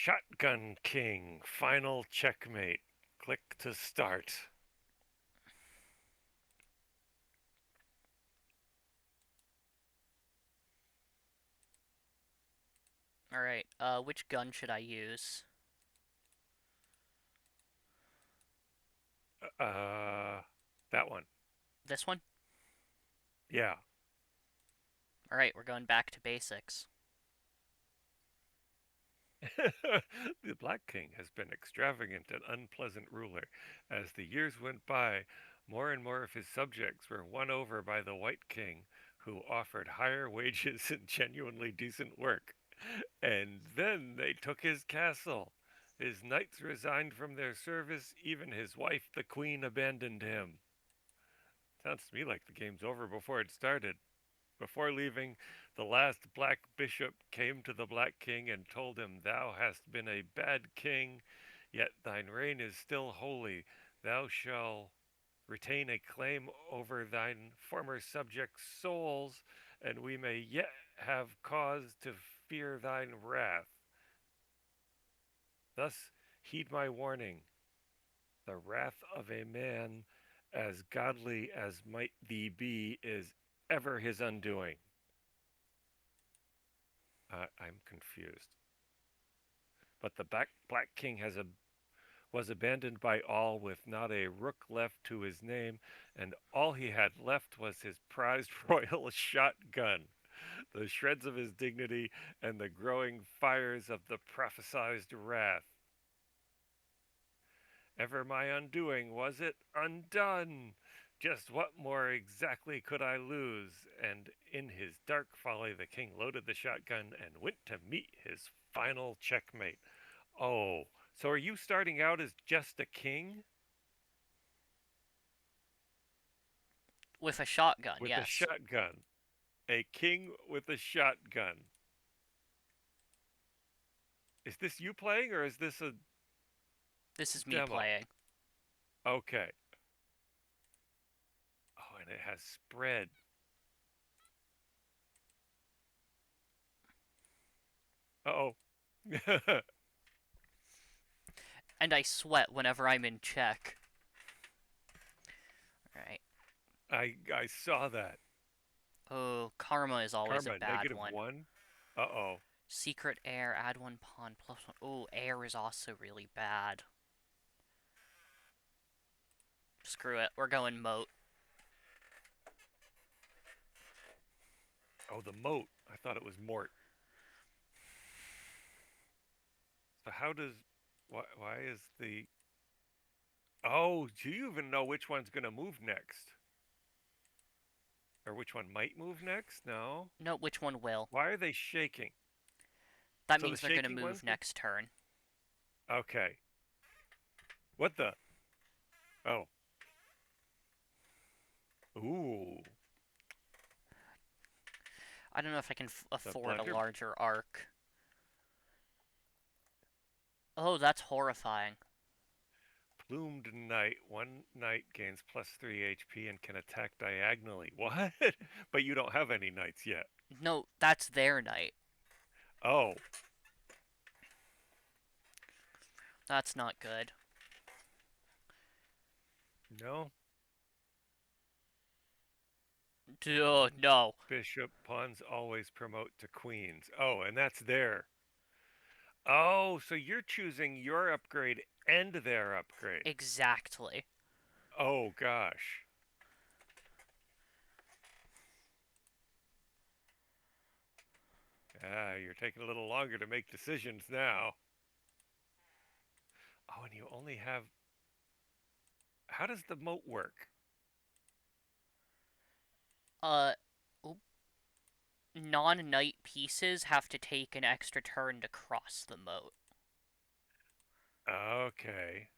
Shotgun King, final checkmate. Click to start. Alright, which gun should I use? Uh, that one. This one? Yeah. Alright, we're going back to basics. The Black King has been extravagant and unpleasant ruler. As the years went by, more and more of his subjects were won over by the White King, who offered higher wages and genuinely decent work. And then they took his castle. His knights resigned from their service, even his wife, the queen, abandoned him. Sounds to me like the game's over before it started. Before leaving, the last black bishop came to the Black King and told him, "Thou hast been a bad king, yet thine reign is still holy. Thou shalt retain a claim over thine former subjects' souls, and we may yet have cause to fear thine wrath. Thus heed my warning. The wrath of a man as godly as might thee be is ever his undoing." I'm confused. But the Black King was abandoned by all, with not a rook left to his name, and all he had left was his prized royal shotgun, the shreds of his dignity, and the growing fires of the prophesied wrath. Ever my undoing, was it? Undone! Just what more exactly could I lose? And in his dark folly, the king loaded the shotgun and went to meet his final checkmate. Oh, so are you starting out as just a king With a shotgun, with a yes. shotgun? A king with a shotgun. Is this you playing or is this a This is me demo? playing. Okay. Oh, and it has spread. Uh oh. And I sweat whenever I'm in check. Alright. I saw that. Oh, karma is always a Karma bad negative one. one. Uh oh. Secret air, add one pawn, plus one. Oh, air is also really bad. Screw it, we're going moat. Oh, the moat. I thought it was Mort. So how does why is the Oh, do you even know which one's going to move next? Or which one might move next? No. No, which one will? Why are they shaking? That So the means they're gonna shaking move ones? next turn. Okay. What the? Oh. Ooh. I don't know if I can The afford a blunder larger arc. Oh, that's horrifying. plumed knight. One knight gains plus 3 HP and can attack diagonally. What? But you don't have any knights yet. No, that's their knight. Oh. That's not good. No. Oh, no. Bishop pawns always promote to queens. Oh, and that's there. Oh, so you're choosing your upgrade and their upgrade. Exactly. Oh gosh. Ah, you're taking a little longer to make decisions now. Oh, and you only have. How does the moat work? Uh, non-knight pieces have to take an extra turn to cross the moat. Okay.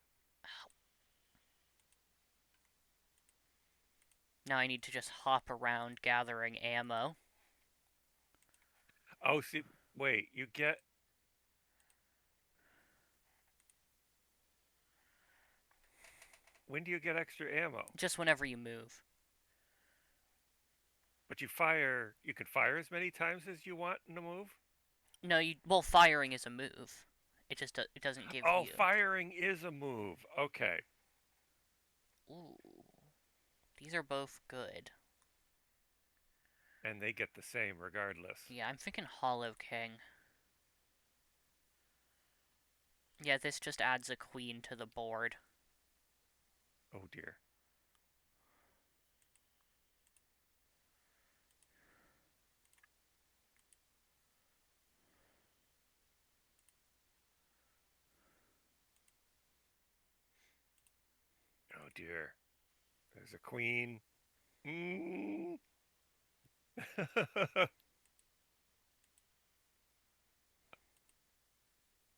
Now I need to just hop around gathering ammo. Oh, see, wait, you get. When do you get extra ammo? Just whenever you move. But you fire. You can fire as many times as you want in a move? No, well, firing is a move. It doesn't give Oh, you. firing is a move. Okay. Ooh, these are both good. And they get the same regardless. Yeah, I'm thinking Hollow King. Yeah, this just adds a queen to the board. Oh dear. Oh dear. There's a queen. Mm.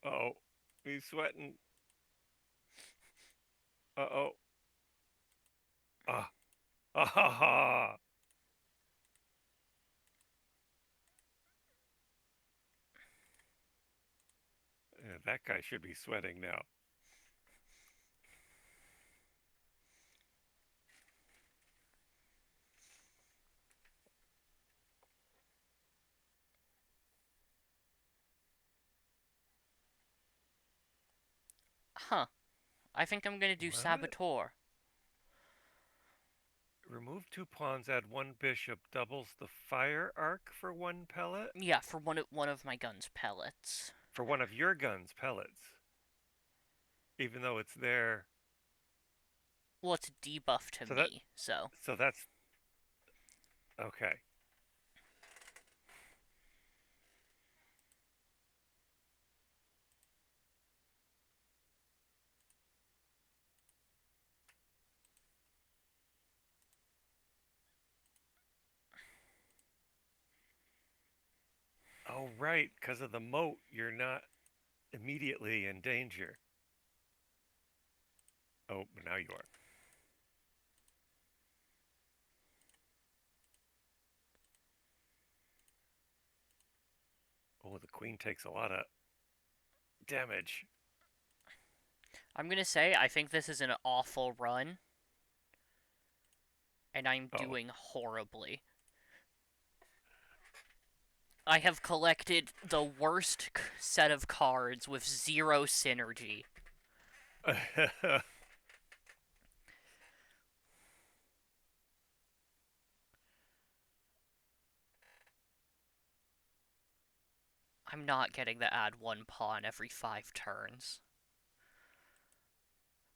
Oh, he's sweating. Uh-oh. Ah. Ah ha ha. Yeah, that guy should be sweating now. Huh. I think I'm gonna do What? Saboteur. Remove two pawns, add one bishop, doubles the fire arc for one pellet? Yeah, for one of my gun's pellets. For one of your gun's pellets. Even though it's there. Well, it's a debuff to So that me, so. so that's okay. Oh right, because of the moat, you're not immediately in danger. Oh, but now you are. Oh, the queen takes a lot of damage. I'm gonna say I think this is an awful run, and I'm Oh. doing horribly. I have collected the worst set of cards with zero synergy. I'm not getting to add one pawn every 5 turns.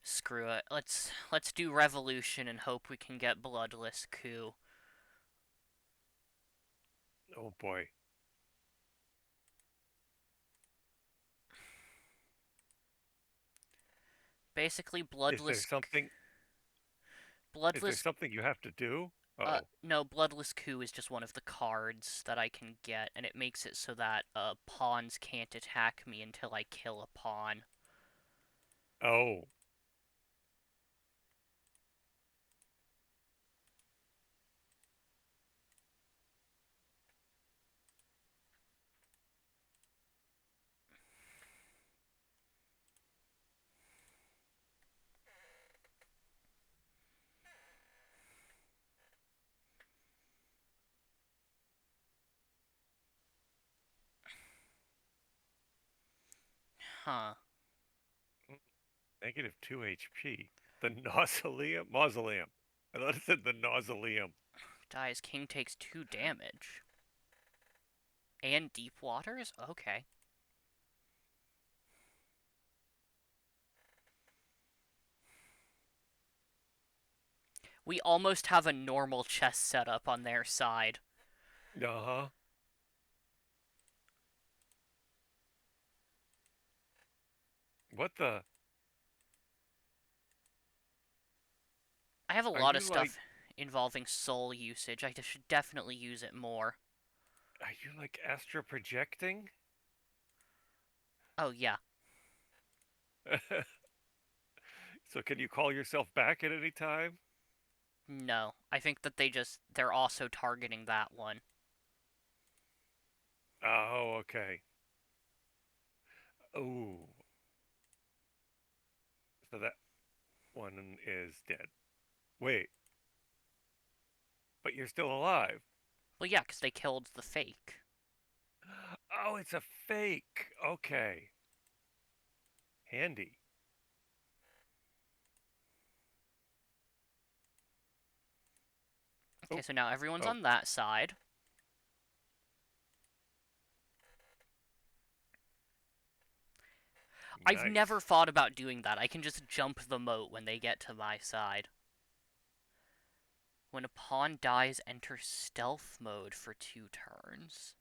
Screw it. Let's do Revolution and hope we can get Bloodless Coup. Oh boy. Basically, Is there something is there Bloodless. something you have to do? Uh-oh. No, Bloodless Coup is just one of the cards that I can get, and it makes it so that pawns can't attack me until I kill a pawn. Oh. Huh. Negative 2 HP. The Nausoleum? Mausoleum. I thought it said the Nausoleum. Dies King takes 2 damage. And Deep Waters? Okay. We almost have a normal chess setup on their side. Uh-huh. What the? I have a Are lot of you like stuff involving soul usage. I should definitely use it more. are you like astro projecting? Oh, yeah. So can you call yourself back at any time? No. I think that they're also targeting that one. Oh, okay. Oh. So that one is dead. Wait, but you're still alive. Well, yeah, because they killed the fake. Oh, it's a fake. Okay. Handy. Okay, Oh, so now everyone's oh, on that side. I've never nice. thought about doing that. I can just jump the moat when they get to my side. When a pawn dies, enter stealth mode for 2 turns.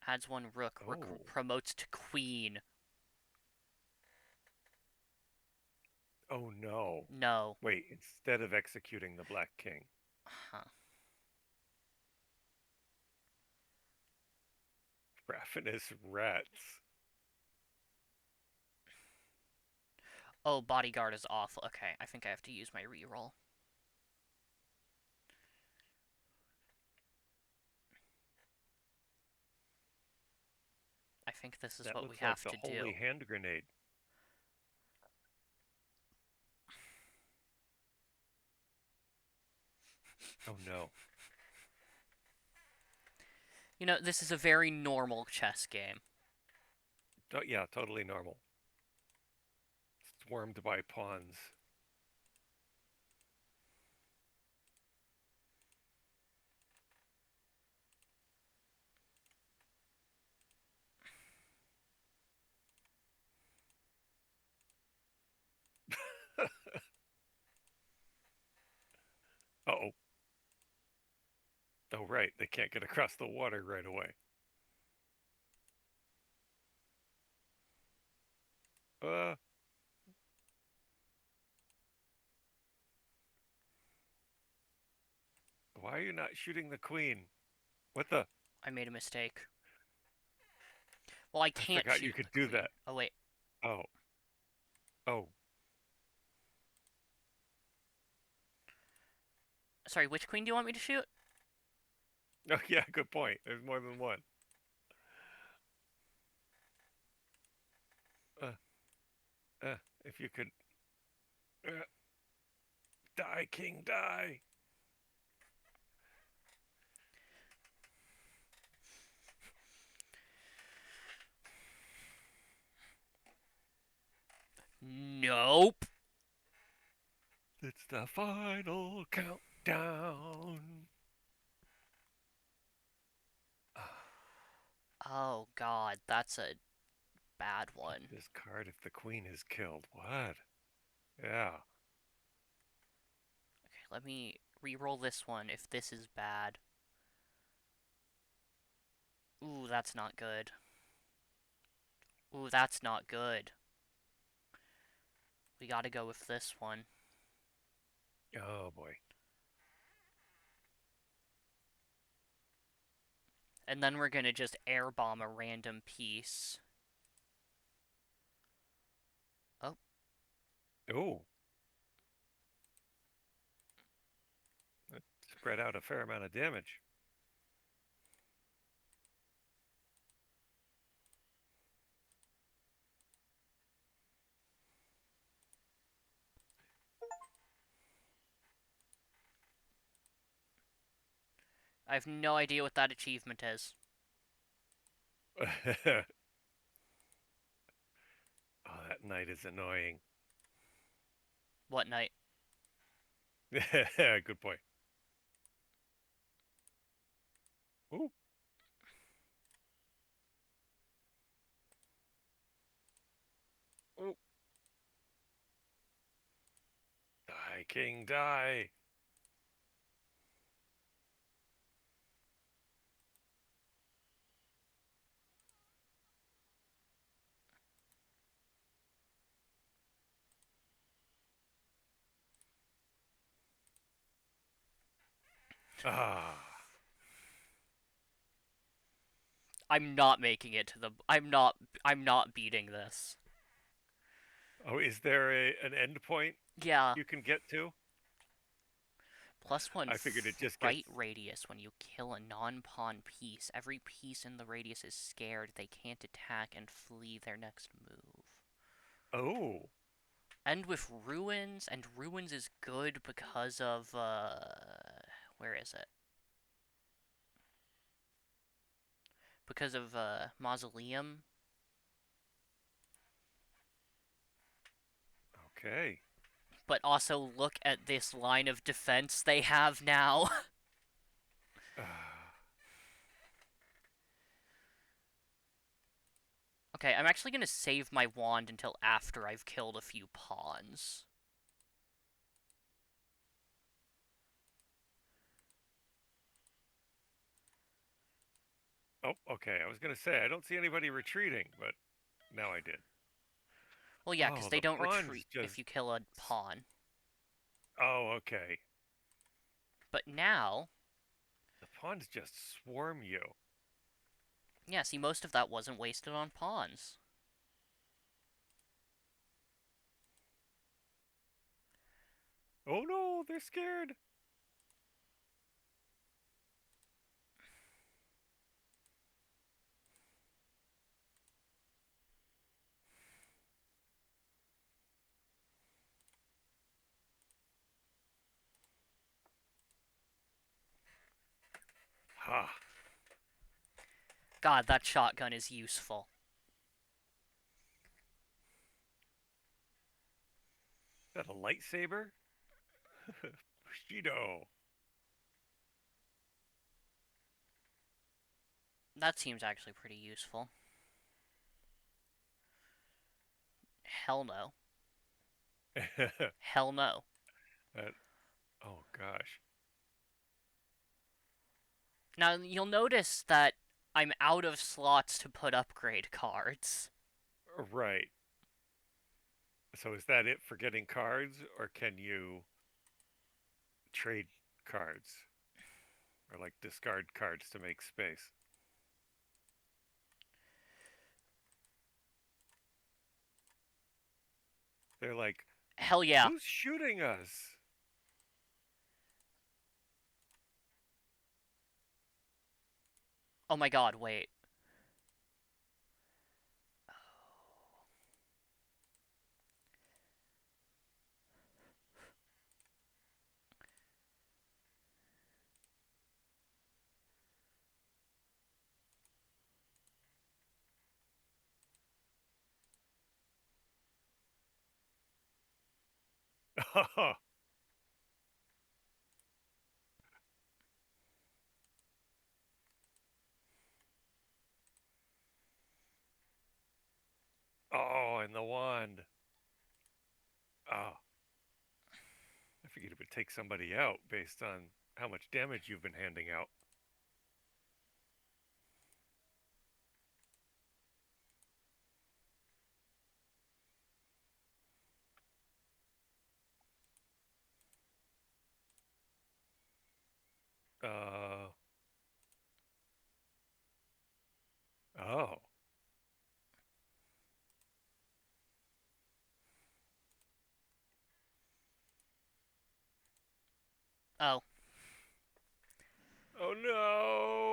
Adds 1 rook. Rook Oh, promotes to queen. oh no. No. Wait, instead of executing the Black King. Huh. Ravenous rats. Oh, bodyguard is awful. Okay, I think I have to use my reroll. I think this is That what we looks like have the to holy do. hand grenade. Oh no. You know, this is a very normal chess game. Oh, yeah, totally normal. Swarmed by pawns. Uh-oh. Oh, right. They can't get across the water right away. Uh, why are you not shooting the queen? What the? I made a mistake. Well, I I can't forgot you shoot the could do queen. that. Oh, wait. Oh, oh. Sorry, which queen do you want me to shoot? Oh, yeah, good point. There's more than one. Uh, if you could. Uh, die, king, die. Nope. It's the final countdown. Oh, God, that's a bad one. Discard if the queen is killed. What? Yeah. Okay, let me re-roll this one if this is bad. Ooh, that's not good. Ooh, that's not good. We gotta go with this one. Oh boy. And then we're gonna just airbomb a random piece. Oh, Oh, that spread out a fair amount of damage. I have no idea what that achievement is. Oh, that knight is annoying. What knight? Good point. Ooh. Ooh. Die, king, die. Ah. I'm not making it to the. I'm not beating this. Oh, is there an end point Yeah. you can get to? +1 I figured it just gets. fright radius when you kill a non-pawn piece. Every piece in the radius is scared. They can't attack and flee their next move. Oh. End with ruins, and ruins is good because of where is it? Because of mausoleum. Okay. But also look at this line of defense they have now. Okay, I'm actually gonna save my wand until after I've killed a few pawns. Oh, okay. I was gonna say I don't see anybody retreating, but now I did. Well, yeah, because Oh, they the don't pawns retreat if just. you kill a pawn. Oh, okay. But now, The pawns just swarm you. yeah, see, most of that wasn't wasted on pawns. Oh no, they're scared. Ha! God, that shotgun is useful. Is that a lightsaber? Bushido. That seems actually pretty useful. Hell no. that, Hell no. oh gosh. Now, you'll notice that I'm out of slots to put upgrade cards. Right. So is that it for getting cards, or can you trade cards, or like discard cards to make space? They're like, Hell yeah. who's shooting us? Oh my god, wait. Oh, and the wand. Oh, I figured it would take somebody out based on how much damage you've been handing out. Uh, oh. Oh. Oh no!